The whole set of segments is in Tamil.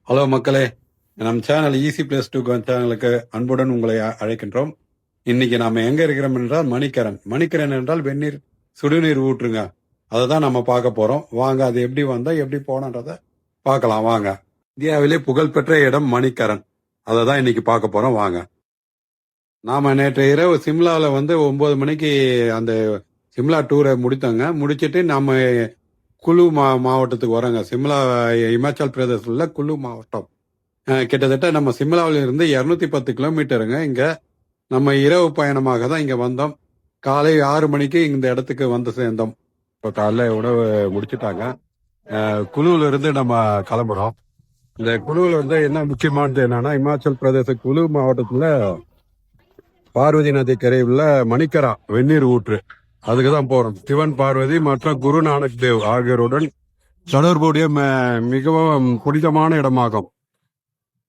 ஹலோ மக்களே, நம் சேனல் ஈஸி பிளேஸ் டூ சேனலுக்கு அன்புடன் உங்களை அழைக்கின்றோம். இன்னைக்கு நாம எங்க இருக்கிறோம் என்றால் மணிக்கரன் என்றால் வெந்நீர் சுடுநீர் ஊற்றுங்க. அதை தான் நம்ம பார்க்க போறோம். வாங்க, அது எப்படி வந்தா எப்படி போனன்றத பார்க்கலாம் வாங்க. இந்தியாவிலே புகழ்பெற்ற இடம் மணிக்கரன், அதை தான் இன்னைக்கு பார்க்க போறோம் வாங்க. நாம நேற்று இரவு சிம்லாவில் 9 மணிக்கு அந்த சிம்லா டூரை முடிச்சிட்டு நம்ம குலு மாவட்டத்துக்கு வரோங்க. சிம்லா இமாச்சல் பிரதேசத்துல குலு மாவட்டம். கிட்டத்தட்ட நம்ம சிம்லாவில இருந்து 210 கிலோமீட்டருங்க. இங்க நம்ம இரவு பயணமாக தான் இங்க வந்தோம். காலை 6 மணிக்கு இந்த இடத்துக்கு வந்து சேர்ந்தோம். இப்போ காலைல உணவு முடிச்சுட்டாங்க. குழுல இருந்து நம்ம கிளம்புறோம். இந்த குழுவில் என்ன முக்கியமானது என்னன்னா, இமாச்சல் பிரதேச குலு மாவட்டத்துல பார்வதி நதி கரை உள்ள மணிக்கரா வெந்நீர் ஊற்று, அதுக்கு தான் போறோம். சிவன் பார்வதி மற்றும் குரு நானக் தேவ் ஆகியோருடன் தொடர்புடைய மிகவும் புனிதமான இடமாகும்.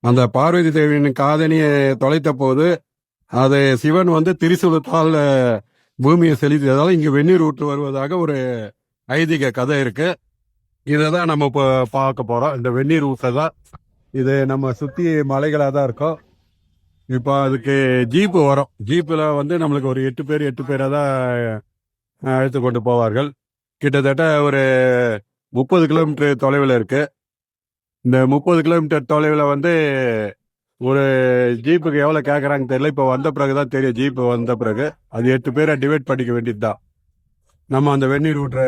அந்த பார்வதி தேவியின் காதணியை தொலைத்த போது அது சிவன் திரிசூலத்தால் பூமியை செலுத்தியதால இங்கு வெந்நீர் ஊற்று வருவதாக ஒரு ஐதீக கதை இருக்கு. இதை தான் நம்ம இப்போ பார்க்க போறோம். இந்த வெந்நீர் ஊற்றதான் இது நம்ம சுத்தி மலைகளாக தான் இருக்கும். இப்போ அதுக்கு ஜீப்பு வரும். ஜீப்பில் நம்மளுக்கு ஒரு 8 பேராக தான் அழைத்து கொண்டு போவார்கள். கிட்டத்தட்ட ஒரு 30 கிலோமீட்டர் தொலைவில் இருக்கு. இந்த 30 கிலோமீட்டர் தொலைவில் ஒரு ஜீப்புக்கு எவ்வளோ கேட்குறாங்க தெரியல. இப்போ வந்த பிறகு தான் தெரியும். ஜீப்பு வந்த பிறகு அது 8 பேரை டிவைட் பண்ணிக்க வேண்டியது தான். நம்ம அந்த வெந்நீர் ஊற்ற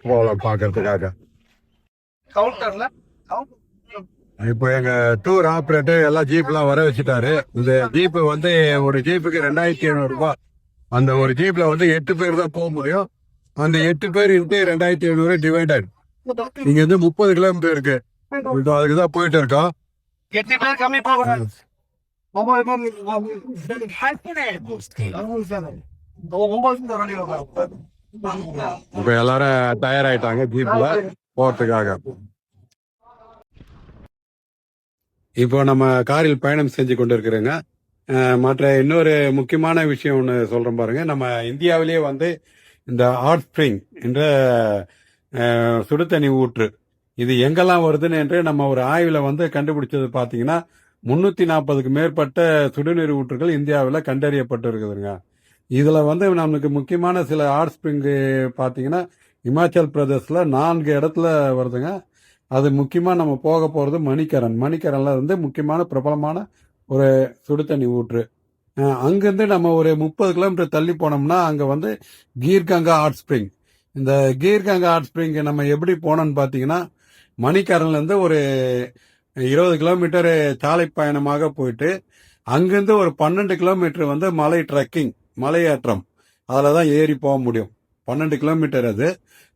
போகலாம் பார்க்கறதுக்காக. இப்போ எங்க டூர் ஆப்ரேட்டர் எல்லாம் ஜீப்லாம் வர வச்சுட்டாரு. இந்த ஜீப்பு ஒரு ஜீப்புக்கு 2500 ரூபாய். அந்த ஒரு ஜீப்ல 8 பேர் தான் போக முடியும். அந்த 8 பேர் 2500 டிவைடட். இங்க 30 கிலோமீட்டர் இருக்கு. அதுக்கு தான் போயிட்டு இருக்கோம். 8 பேர் கம்மி போகிறாங்க. இப்ப எல்லாரும் தயாராயிட்டாங்க ஜீப்ல போறதுக்காக. இப்போ நம்ம காரில் பயணம் செஞ்சு கொண்டு இருக்கிறோங்க. மற்ற இன்னொரு முக்கியமான விஷயம் ஒன்று சொல்றேன் பாருங்க. நம்ம இந்தியாவிலேயே இந்த ஹாட் ஸ்ப்ரிங் என்ற சுடுதண்ணி ஊற்று இது எங்கெல்லாம் வருதுன்னு என்று நம்ம ஒரு ஆய்வுல கண்டுபிடிச்சது பாத்தீங்கன்னா 340க்கு மேற்பட்ட சுடுநீர் ஊற்றுகள் இந்தியாவில் கண்டறியப்பட்டு இருக்குதுங்க. இதுல நமக்கு முக்கியமான சில ஹாட் ஸ்ப்ரிங் பாத்தீங்கன்னா இமாச்சல் பிரதேசல 4 இடத்துல வருதுங்க. அது முக்கியமா நம்ம போக போறது மணிக்கரன்ல முக்கியமான பிரபலமான ஒரு சுடுதண்ணி ஊற்று. அங்கிருந்து நம்ம ஒரு 30 கிலோமீட்டர் தள்ளி போனோம்னா அங்க கீர்கங்கா ஹாட் ஸ்ப்ரிங். இந்த கீர்கங்கா ஹாட் ஸ்ப்ரிங் நம்ம எப்படி போனோம்னு பாத்தீங்கன்னா, மணிக்கரன்ல இருந்து ஒரு 20 கிலோமீட்டர் சாலை பயணமாக போயிட்டு அங்கிருந்து ஒரு 12 கிலோமீட்டர் மலை ட்ரெக்கிங், மலையேற்றம், அதுலதான் ஏறி போக முடியும். 12 கிலோமீட்டர் அது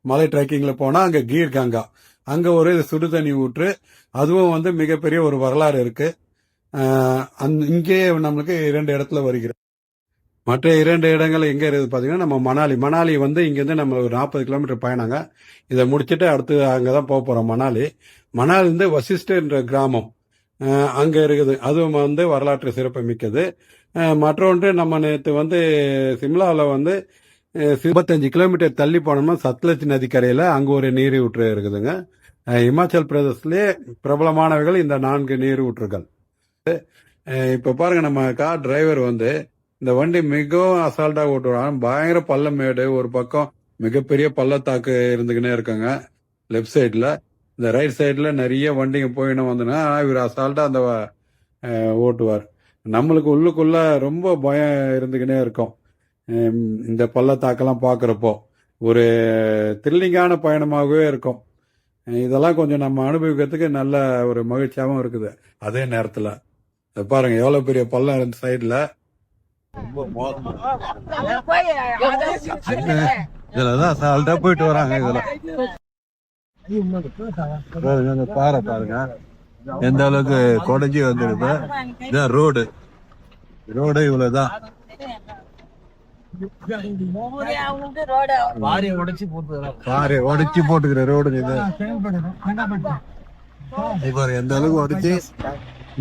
மலை ட்ரெக்கிங்ல போனா அங்க கீர்கங்கா, அங்க ஒரு சுடுதண்ணி ஊற்று. அதுவும் மிகப்பெரிய ஒரு வரலாறு இருக்கு. இங்கே நம்மளுக்கு 2 இடத்துல வருகிறது. மற்ற 2 இடங்கள் எங்க இருக்குது பாத்தீங்கன்னா, நம்ம மணாலி இங்கிருந்து நம்ம ஒரு 40 கிலோமீட்டர் பயணங்க. இதை முடிச்சுட்டு அடுத்து அங்கதான் போக போறோம். மணாலி வசிஷ்டர் என்ற கிராமம் அங்க இருக்குது. அதுவும் வரலாற்று சிறப்பு மிக்கது. மற்றொன்று நம்ம நேற்று சிம்லாவில் 25 கிலோமீட்டர் தள்ளி போனோம்னா சத்லஜ் நதிக்கரையில அங்க ஒரு நீர் ஊற்று இருக்குதுங்க. இமாச்சல் பிரதேசத்திலே பிரபலமானவைகள் இந்த 4 நீர் ஊற்றுகள். இப்ப பாருங்க, நம்ம கார் டிரைவர் இந்த வண்டி மிகவும் அசால்ட்டா ஓட்டுவாங்க. பயங்கர பள்ளமேடு, ஒரு பக்கம் மிகப்பெரிய பள்ளத்தாக்கு இருந்துகினே இருக்குங்க லெப்ட் சைட்ல. இந்த ரைட் சைட்ல நிறைய வண்டிங்க போயின்னு வந்துன்னா இவர் அசால்ட்டா அந்த ஓட்டுவார். நம்மளுக்கு உள்ளுக்குள்ள ரொம்ப பயம் இருந்துகினே இருக்கும். இந்த பள்ளத்தாக்கெல்லாம் பாக்குறப்போ ஒரு த்ரில்லிங்கான பயணமாகவே இருக்கும். இதெல்லாம் கொஞ்சம் நம்ம அனுபவிக்கிறதுக்கு நல்ல ஒரு மகிழ்ச்சியாகவும் இருக்குது. அதே நேரத்துல பாருங்க எவ்வளவு பெரிய பள்ளம் இந்த சைடுல. இதுலதான் சால்ட்டா போயிட்டு வராங்க. இதுல பாறை பாருங்க எந்த அளவுக்கு கொடைஞ்சி வந்துருக்கு. இதான் ரோடு இவ்வளவுதான். உடைச்சு போட்டுக்கிற ரோடு இது. எந்த அளவுக்கு உடைச்சு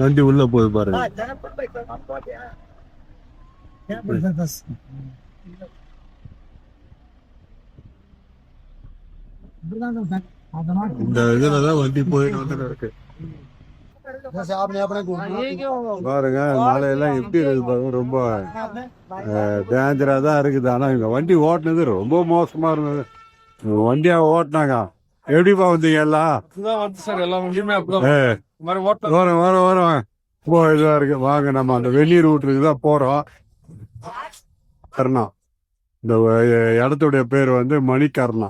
வண்டி உள்ள போகுது பாருங்க. இந்த இதுலதான் வண்டி போயிட்டு வந்துட்டு இருக்கு பாருங்க. மழையெல்லாம் எப்படி இருக்கு பாருங்க. ரொம்ப டேஞ்சரா தான் இருக்குது. ஆனா இங்க வண்டி ஓட்டுனது ரொம்ப மோசமா இருந்தது. வண்டியா ஓட்டினாங்க. எப்படிப்பா வந்தீங்க எல்லாம்? வரோம் வரோம் வரோம். ரொம்ப இதா இருக்கு. வாங்க நம்ம அந்த வெளியூர் ரூட்டுக்கு தான் போறோம். கர்ணா. இந்த இடத்துடைய பேர் வந்து மணிகர்ணா.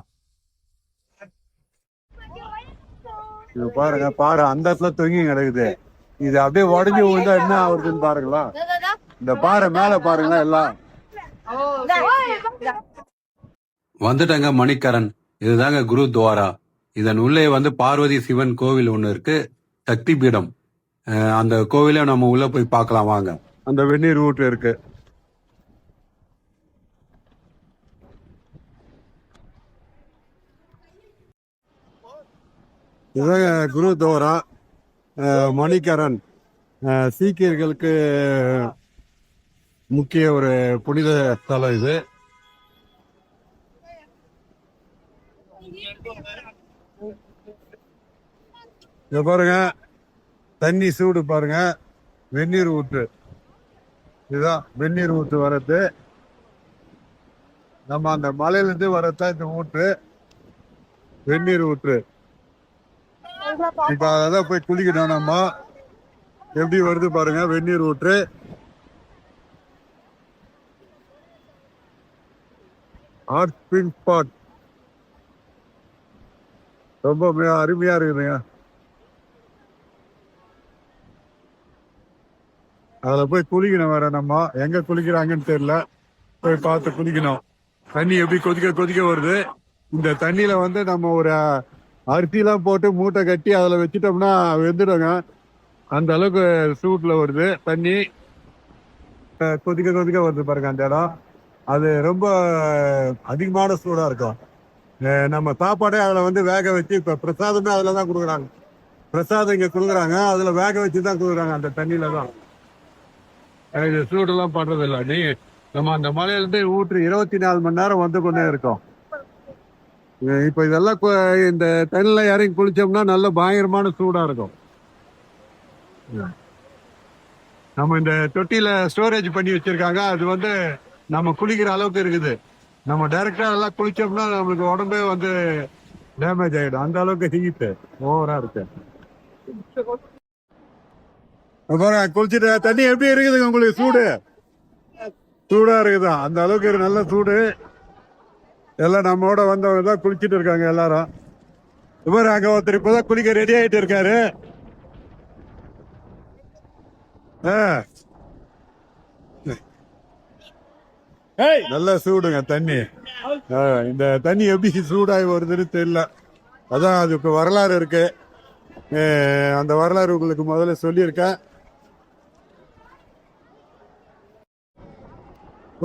இது பாருங்க, பாரு அந்த இடத்துல தொங்கி கிடக்குது. இது அப்படியே உடஞ்சி விழுந்தா என்ன ஆகுதுன்னு பாருங்களா. இந்த பாறை மேல பாருங்களா எல்லாம். வந்துட்டங்க மணிக்கரன். இதுதாங்க குருத்வாரா. இதன் உள்ளே வந்து பார்வதி சிவன் கோவில் ஒண்ணு இருக்கு, சக்தி பீடம். அந்த கோவில நம்ம உள்ள போய் பார்க்கலாம் வாங்க. அந்த வெந்நீர் ஊற்று இருக்கு. இதுதாங்க குருத்வாரா மணிகரன். சீக்கியர்களுக்கு முக்கிய ஒரு புனித ஸ்தலம் இது. இத பாருங்க, தண்ணி சூடு பாருங்க. வெந்நீர் ஊற்று. இதுதான் வெந்நீர் ஊற்று வரது. நம்ம அந்த மலையில இருந்து வரதான் இந்த ஊற்று, வெந்நீர் ஊற்று. இப்ப அதான் போய் குளிக்கணும் நம்ம. எப்படி வருது பாருங்க வெந்நீர் ஊற்று. Hot spring spot. ரொம்ப அருமையா இருக்குதுங்க. அதுல போய் குளிக்கணும் வேற. நம்ம எங்க குளிக்கிறாங்கன்னு தெரியல, போய் பார்த்து குளிக்கணும். தண்ணி எப்படி கொதிக்க கொதிக்க வருது. இந்த தண்ணியில வந்து நம்ம ஒரு அரிசிலாம் போட்டு மூட்டை கட்டி அதுல வச்சுட்டோம்னா வெந்துடுங்க. அந்த அளவுக்கு சூட்ல வருது தண்ணி. கொதிக்க கொதிக்க வருது பாருங்க அந்த இடம். அது ரொம்ப அதிகமான சூடா இருக்கும். நம்ம சாப்பாடே அதுல வந்து வேக வச்சு, இப்ப பிரசாதமே அதுலதான் கொடுக்குறாங்க. பிரசாதம் இங்க கொடுக்குறாங்க, அதுல வேக வச்சுதான் கொடுக்குறாங்க அந்த தண்ணியில தான். இது சூடெல்லாம் பண்றது இல்லை. நீ நம்ம அந்த மலையில இருந்து ஊற்று 24 மணி நேரம் வந்து கொண்டே இருக்கோம். இப்ப இதெல்லாம் இந்த தண்ணில இறங்கி குளிச்சோம்னா நல்ல பயங்கரமான சூடா இருக்கும். நம்ம இந்த தொட்டியில ஸ்டோரேஜ் பண்ணி வச்சிருக்காங்க. அது வந்து நம்ம குளிக்கிற அளவுக்கு இருக்குது. நம்ம டைரக்டா எல்லாம் குளிச்சோம்னா நம்மளுக்கு உடம்பே வந்து டேமேஜ் ஆயிடும். அந்த அளவுக்கு ஹீட் ஓவரா இருக்கு. குளிச்சுட்டு தண்ணி எப்படி இருக்குதுங்க உங்களுக்கு? சூடு சூடா இருக்குதா? அந்த அளவுக்கு நல்ல சூடு. எல்லாம் நம்மோட வந்தவங்க தான் குளிச்சுட்டு இருக்காங்க எல்லாரும். இவர் அங்க ஒருத்தர் இப்பதான் குளிக்க ரெடி ஆயிட்டு இருக்காரு. நல்ல சூடுங்க தண்ணி. இந்த தண்ணி எப்படி சூடாகி வருதுன்னு தெரியல. அதான் அதுக்கு வரலாறு இருக்கு. அந்த வரலாறு உங்களுக்கு முதல்ல சொல்லியிருக்கேன்.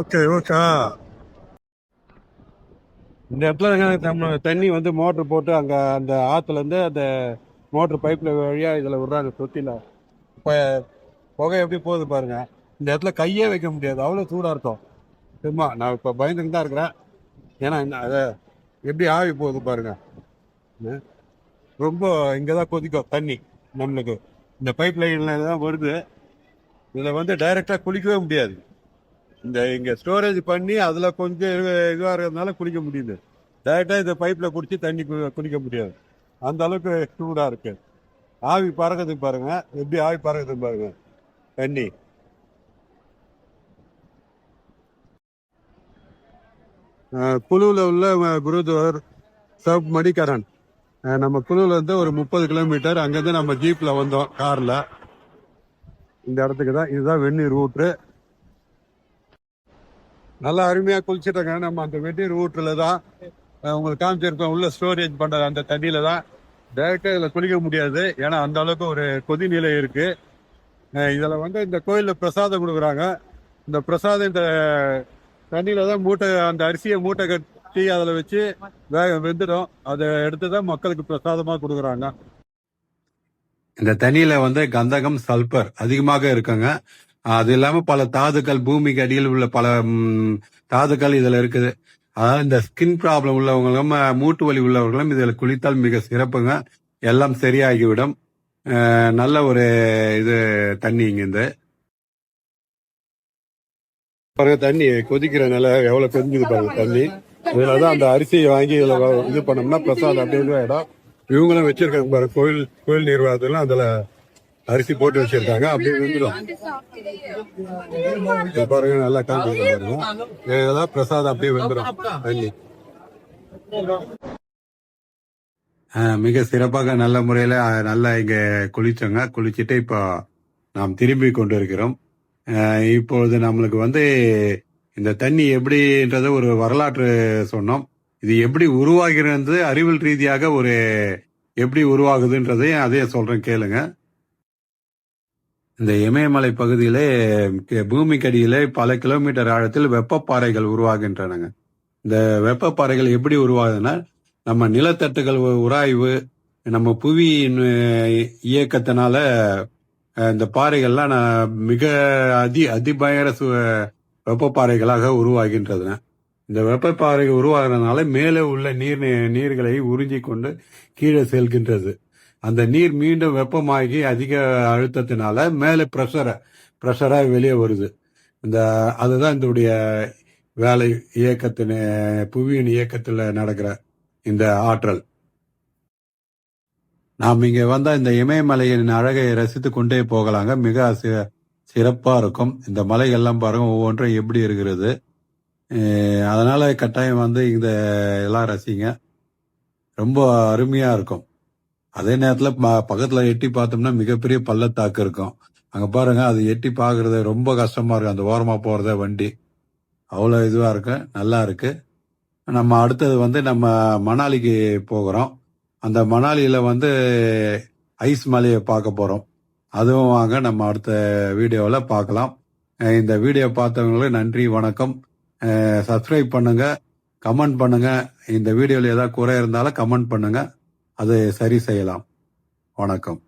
Okay okay. இந்த இடத்துல நம்ம தண்ணி வந்து மோட்டர் போட்டு அங்க அந்த ஆத்துல இருந்து அந்த மோட்டர் பைப்ல வழியா இதுல விடுறாங்க தொட்டில. இப்ப புகை எப்படி போகுது பாருங்க. இந்த இடத்துல கையே வைக்க முடியாது, அவ்வளவு சூடா இருக்கும். சும்மா நான் இப்ப பயந்துட்டு தான் இருக்கிறேன். ஏன்னா அதை எப்படி ஆவி போகுது பாருங்க. ரொம்ப இங்கதான் கொதிக்கும் தண்ணி நம்மளுக்கு. இந்த பைப் லைன்ல தான் வருது. இதுல வந்து டைரக்டா குளிக்கவே முடியாது. இங்க ஸ்டோரேஜ் பண்ணி அதுல கொஞ்சம் இதுவா இருக்கிறதுனால குளிக்க முடியுது. டைரக்டா இந்த பைப்ல குடிச்சு தண்ணி குளிக்க முடியாது. அந்த அளவுக்கு சூடா இருக்கு. ஆவி பறக்குது பாருங்க, எப்படி ஆவி பறக்குது பாருங்க தண்ணி. குழுவில் உள்ள குருத்வார் சப் மணிகரன். நம்ம குழுவில் இருந்து ஒரு 30 கிலோமீட்டர். அங்கிருந்து நம்ம ஜீப்ல வந்தோம் கார்ல. இந்த இடத்துக்கு தான். இதுதான் வெந்நீர் ஊற்று. நல்லா அருமையா குளிச்சுட்டாங்க. நம்ம அந்த வெந்நீர் ஊற்றுல தான் உங்களுக்கு காமிச்சிருக்கோம். உள்ள ஸ்டோரேஜ் பண்ற அந்த தண்ணியில தான். டைரக்டா இதுல குளிக்க முடியாது, ஏன்னா அந்த அளவுக்கு ஒரு கொதிநிலை இருக்கு. இதுல வந்து இந்த கோயில்ல பிரசாதம் கொடுக்குறாங்க. இந்த பிரசாதம் இந்த தண்ணியில தான் மூட்டை, அந்த அரிசியை மூட்டை கட்டி அதுல வச்சு வெந்துடும். அதை எடுத்துதான் மக்களுக்கு பிரசாதமா கொடுக்குறாங்க. இந்த தண்ணியில வந்து கந்தகம், சல்பர் அதிகமாக இருக்குங்க. அது இல்லாம பல தாதுக்கள், பூமிக்கு அடியில் உள்ள பல தாதுக்கள் இதுல இருக்குது. அதாவது இந்த ஸ்கின் ப்ராப்ளம் உள்ளவங்களும் மூட்டு வலி உள்ளவர்களும் இதில் குளித்தால் மிக சிறப்புங்க. எல்லாம் சரியாகிவிடும். நல்ல ஒரு இது தண்ணி இங்க இந்த பாருங்க, தண்ணி கொதிக்கிறனால எவ்வளவு கொதிக்குது பாருங்க தண்ணி. இதுலதான் அந்த அரிசியை வாங்கி இதுல இது பண்ணோம்னா பிரசாதம் அப்படின்ற இடம் இவங்களும் வச்சிருக்காங்க பாருங்க. கோயில் நிர்வாகத்துல அதுல அரிசி போட்டு வச்சிருக்காங்க. அப்படியே வந்துடும் பாருங்க, நல்லா காண்பி பாருங்க. இதெல்லாம் பிரசாதம் அப்படியே வந்துடும் தண்ணி. மிக சிறப்பாக நல்ல முறையில நல்லா இங்க குளிச்சோங்க. குளிச்சுட்டு இப்போ நாம் திரும்பி கொண்டு இருக்கிறோம். இப்பொழுது நம்மளுக்கு வந்து இந்த தண்ணி எப்படின்றத ஒரு வரலாற்று சொன்னோம். இது எப்படி உருவாகிறது, அறிவியல் ரீதியாக ஒரு எப்படி உருவாகுதுன்றதையும் அதையும் சொல்றேன் கேளுங்க. இந்த இமயமலை பகுதியிலே பூமிக்கடியிலே பல கிலோமீட்டர் ஆழத்தில் வெப்பப்பாறைகள் உருவாகின்றனங்க. இந்த வெப்பப்பாறைகள் எப்படி உருவாகுதுன்னா, நம்ம நிலத்தட்டுகள் உராய்வு, நம்ம புவியின் இயக்கத்தினால இந்த பாறைகள்லாம் மிக அதிபயங்கர வெப்பப்பாறைகளாக உருவாகின்றதுங்க. இந்த வெப்பப்பாறைகள் உருவாகிறதுனால மேலே உள்ள நீர்களை உறிஞ்சி கொண்டு கீழே செல்கின்றது. அந்த நீர் மீண்டும் வெப்பமாகி அதிக அழுத்தத்தினால மேலே பிரஷரா வெளியே வருது. அதுதான் இதோடைய வேலை, இயக்கத்தின் புவியின் இயக்கத்தில் நடக்கிற இந்த ஆற்றல். நாம் இங்க வந்தா இந்த இமயமலையின் அழகை ரசித்து கொண்டே போகலாங்க. மிக சிறப்பா இருக்கும். இந்த மலைகள்லாம் பாருங்க ஒவ்வொன்றும் எப்படி இருக்கிறது. அதனால கட்டாயம் வந்து இந்த எல்லாம் ரசிங்க. ரொம்ப அருமையா இருக்கும். அதே நேரத்துல பக்கத்துல எட்டி பார்த்தோம்னா மிகப்பெரிய பள்ளத்தாக்கு இருக்கும். அங்க பாருங்க, அது எட்டி பாக்குறது ரொம்ப கஷ்டமா இருக்கு. அந்த ஓரமா போறத வண்டி அவ்வளவு இதுவா இருக்கு, நல்லா இருக்கு. நம்ம அடுத்தது வந்து நம்ம மணாலிக்கு போகிறோம். அந்த மணாலியில வந்து ஐஸ் மலையை பார்க்க போறோம். அதுவும் வாங்க நம்ம அடுத்த வீடியோவில் பார்க்கலாம். இந்த வீடியோ பார்த்தவங்களுக்கு நன்றி, வணக்கம். சப்ஸ்கிரைப் பண்ணுங்க, கமெண்ட் பண்ணுங்க. இந்த வீடியோவில் ஏதாவது குறை இருந்தாலும் கமெண்ட் பண்ணுங்க, அதை சரி செய்யலாம். வணக்கம்.